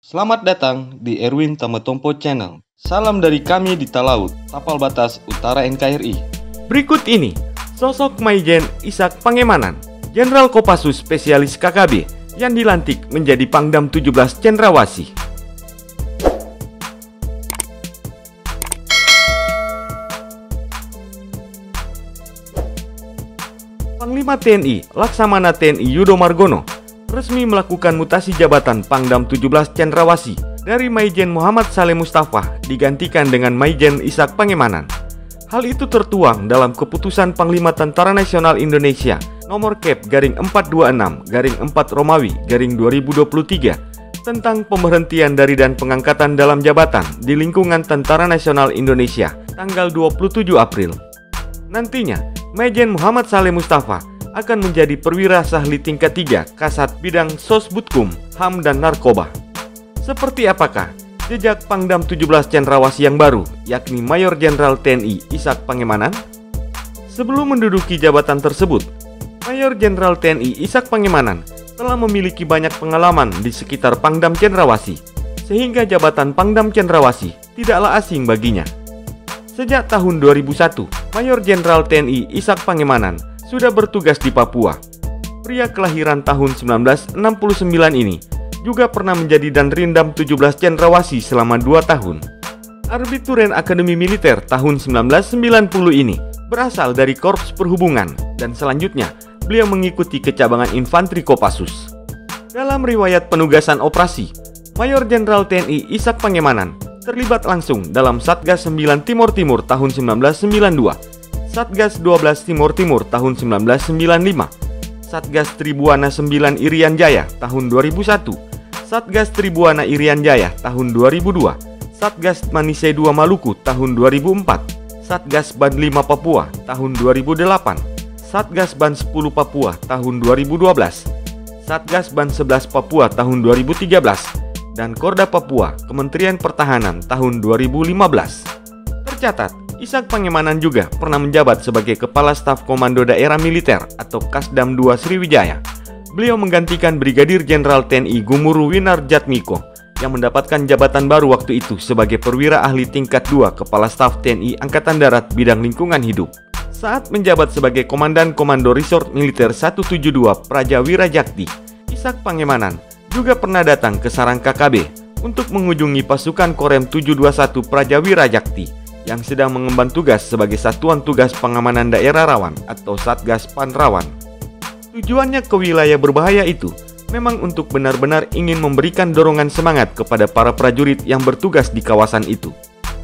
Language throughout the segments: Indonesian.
Selamat datang di Erwin Tametompo Channel. Salam dari kami di Talaut, Tapal Batas Utara NKRI. Berikut ini sosok Maijen Ishak Pangemanan, Jenderal Kopassus Spesialis KKB yang dilantik menjadi Pangdam 17 Cendrawasih. Panglima TNI Laksamana TNI Yudo Margono resmi melakukan mutasi jabatan Pangdam 17 Cendrawasih dari Maijen Muhammad Saleh Mustafa digantikan dengan Maijen Ishak Pangemanan. Hal itu tertuang dalam keputusan Panglima Tentara Nasional Indonesia nomor Kep/426/4 Romawi /2023 tentang pemberhentian dari dan pengangkatan dalam jabatan di lingkungan Tentara Nasional Indonesia tanggal 27 April. Nantinya, Maijen Muhammad Saleh Mustafa akan menjadi perwira sahli tingkat 3 Kasat Bidang Sosbudkum, HAM dan Narkoba. Seperti apakah jejak Pangdam 17 Cendrawasih yang baru, yakni Mayor Jenderal TNI Ishak Pangemanan? Sebelum menduduki jabatan tersebut, Mayor Jenderal TNI Ishak Pangemanan telah memiliki banyak pengalaman di sekitar Pangdam Cendrawasih, sehingga jabatan Pangdam Cendrawasih tidaklah asing baginya. Sejak tahun 2001, Mayor Jenderal TNI Ishak Pangemanan sudah bertugas di Papua. Pria kelahiran tahun 1969 ini juga pernah menjadi Danrindam 17 Cendrawasih selama 2 tahun. Arbituren Akademi Militer tahun 1990 ini berasal dari Korps Perhubungan dan selanjutnya beliau mengikuti kecabangan infanteri Kopassus. Dalam riwayat penugasan operasi, Mayor Jenderal TNI Ishak Pangemanan terlibat langsung dalam Satgas 9 Timur Timur tahun 1992, Satgas 12 Timur Timur tahun 1995, Satgas Tribuana 9 Irian Jaya tahun 2001, Satgas Tribuana Irian Jaya tahun 2002, Satgas Manise 2 Maluku tahun 2004, Satgas Ban 5 Papua tahun 2008, Satgas Ban 10 Papua tahun 2012, Satgas Ban 11 Papua tahun 2013, dan Korda Papua Kementerian Pertahanan tahun 2015. Tercatat, Ishak Pangemanan juga pernah menjabat sebagai Kepala Staf Komando Daerah Militer atau Kasdam 2 Sriwijaya. Beliau menggantikan Brigadir Jenderal TNI Gumuru Winarjatmiko yang mendapatkan jabatan baru waktu itu sebagai Perwira Ahli Tingkat 2 Kepala Staf TNI Angkatan Darat Bidang Lingkungan Hidup. Saat menjabat sebagai Komandan Komando Resort Militer 172 Praja Wirajakti, Ishak Pangemanan juga pernah datang ke sarang KKB untuk mengunjungi pasukan Korem 721 Praja Wirajakti yang sedang mengemban tugas sebagai Satuan Tugas Pengamanan Daerah Rawan atau Satgas Panrawan. Tujuannya ke wilayah berbahaya itu memang untuk benar-benar ingin memberikan dorongan semangat kepada para prajurit yang bertugas di kawasan itu.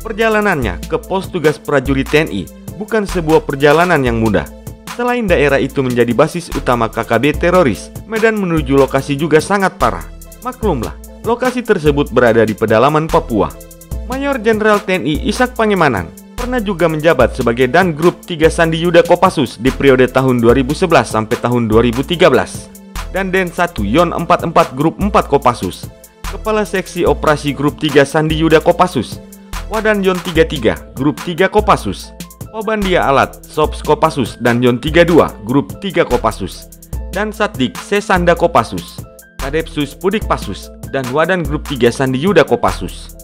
Perjalanannya ke pos tugas prajurit TNI bukan sebuah perjalanan yang mudah. Selain daerah itu menjadi basis utama KKB teroris, medan menuju lokasi juga sangat parah. Maklumlah, lokasi tersebut berada di pedalaman Papua. Mayor Jenderal TNI Ishak Pangemanan pernah juga menjabat sebagai Dan Grup 3 Sandi Yuda Kopassus di periode tahun 2011 sampai tahun 2013 dan Den 1 Yon 44 Grup 4 Kopassus, Kepala Seksi Operasi Grup 3 Sandi Yuda Kopassus, Wadan Yon 33 Grup 3 Kopassus, Wabandia Alat Sops Kopassus dan Yon 32 Grup 3 Kopassus, dan Satdik Sesanda Kopassus, Kadepsus Pudikpassus, dan Wadan Grup 3 Sandi Yuda Kopassus.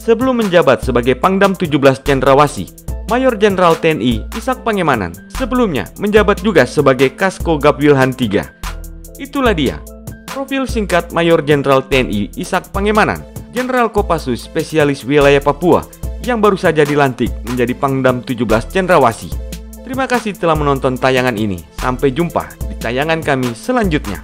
Sebelum menjabat sebagai Pangdam 17 Cendrawasih, Mayor Jenderal TNI Ishak Pangemanan sebelumnya menjabat juga sebagai Kasko Gapwilhan 3. Itulah dia, profil singkat Mayor Jenderal TNI Ishak Pangemanan, Jenderal Kopassus Spesialis Wilayah Papua yang baru saja dilantik menjadi Pangdam 17 Cendrawasih. Terima kasih telah menonton tayangan ini. Sampai jumpa di tayangan kami selanjutnya.